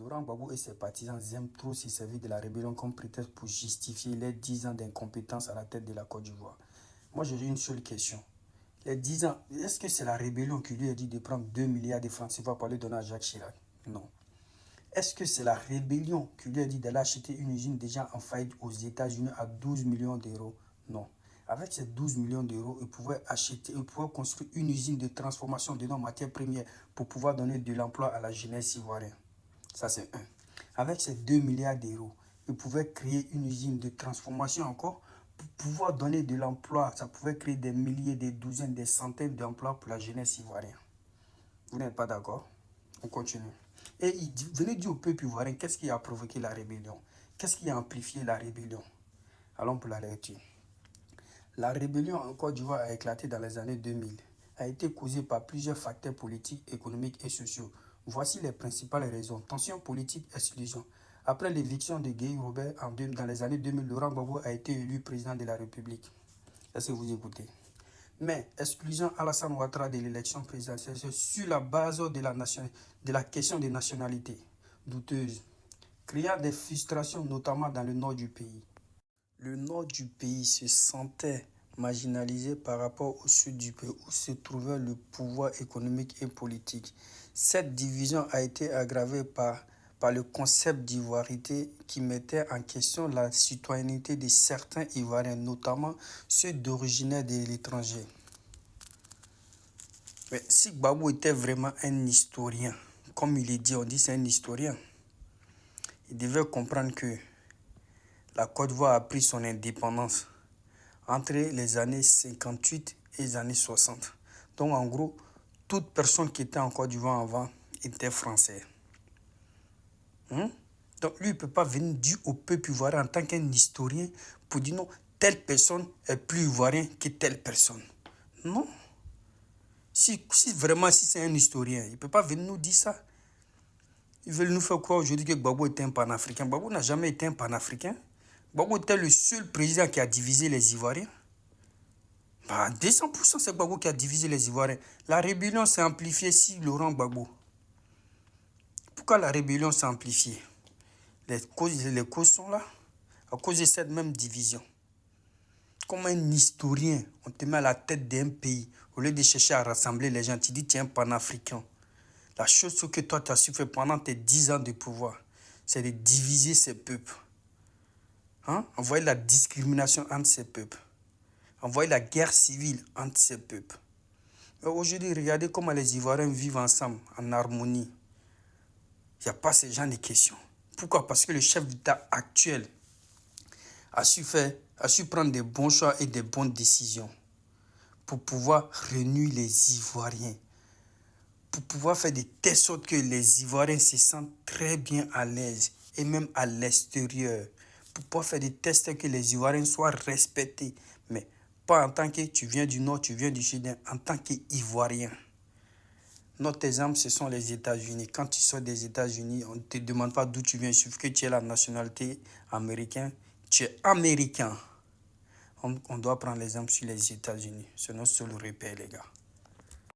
Laurent Gbagbo et ses partisans aiment trop se servir de la rébellion comme prétexte pour justifier les 10 ans d'incompétence à la tête de la Côte d'Ivoire. Moi, j'ai une seule question. Les 10 ans, est-ce que c'est la rébellion qui lui a dit de prendre 2 milliards de francs CFA pour aller donner à Jacques Chirac? Non. Est-ce que c'est la rébellion qui lui a dit d'aller acheter une usine déjà en faillite aux États-Unis à 12 millions d'euros? Non. Avec ces 12 millions d'euros, il pouvait construire une usine de transformation de nos matières premières pour pouvoir donner de l'emploi à la jeunesse ivoirienne. Ça, c'est un. Avec ces 2 milliards d'euros, il pouvait créer une usine de transformation encore pour pouvoir donner de l'emploi. Ça pouvait créer des milliers, des douzaines, des centaines d'emplois pour la jeunesse ivoirienne. Vous n'êtes pas d'accord? On continue. Et il venait dire au peuple ivoirien qu'est-ce qui a provoqué la rébellion? Qu'est-ce qui a amplifié la rébellion? Allons pour la lecture. La rébellion en Côte d'Ivoire a éclaté dans les années 2000. A été causée par plusieurs facteurs politiques, économiques et sociaux. Voici les principales raisons. Tension politique, exclusion. Après l'éviction de Guy Robert dans les années 2000, Laurent Gbagbo a été élu président de la République. Est-ce que vous écoutez? Mais exclusion Alassane Ouattara de l'élection présidentielle sur la base de la question des nationalités douteuses, créant des frustrations notamment dans le nord du pays. Le nord du pays se sentait marginalisé par rapport au sud du pays où se trouvait le pouvoir économique et politique. Cette division a été aggravée par le concept d'ivoirité qui mettait en question la citoyenneté de certains Ivoiriens, notamment ceux d'origine de l'étranger. Mais si Gbagbo était vraiment un historien, comme il est dit, on dit c'est un historien, il devait comprendre que la Côte d'Ivoire a pris son indépendance entre les années 58 et les années 60. Donc en gros, toute personne qui était en Côte d'Ivoire avant était français. Donc lui, il ne peut pas venir dire au peuple ivoirien en tant qu'un historien pour dire non, telle personne est plus ivoirien que telle personne. Non. Si c'est un historien, il ne peut pas venir nous dire ça. Ils veulent nous faire croire aujourd'hui que Gbagbo était un panafricain. Gbagbo n'a jamais été un panafricain. Gbagbo était le seul président qui a divisé les Ivoiriens. 200%, c'est Gbagbo qui a divisé les Ivoiriens. La rébellion s'est amplifiée si Laurent Gbagbo. Pourquoi la rébellion s'est amplifiée? Les causes sont là, à cause de cette même division. Comme un historien, on te met à la tête d'un pays, au lieu de chercher à rassembler les gens, tu dis tu es un panafricain. La chose que toi tu as su faire pendant tes 10 ans de pouvoir, c'est de diviser ces peuples. Envoyer la discrimination entre ces peuples. Envoyer la guerre civile entre ces peuples. Aujourd'hui, regardez comment les Ivoiriens vivent ensemble, en harmonie. Il n'y a pas ce genre de questions. Pourquoi? Parce que le chef d'État actuel a su prendre des bons choix et des bonnes décisions pour pouvoir réunir les Ivoiriens, pour pouvoir faire de telle sorte que les Ivoiriens se sentent très bien à l'aise et même à l'extérieur, pour pouvoir faire des tests que les Ivoiriens soient respectés, mais pas en tant que tu viens du Nord, tu viens du Sud, en tant qu'Ivoirien. Notre exemple, ce sont les États-Unis. Quand tu sors des États-Unis, on ne te demande pas d'où tu viens, il suffit que tu aies la nationalité américaine. Tu es américain. On doit prendre l'exemple sur les États-Unis. C'est notre seul repère, les gars.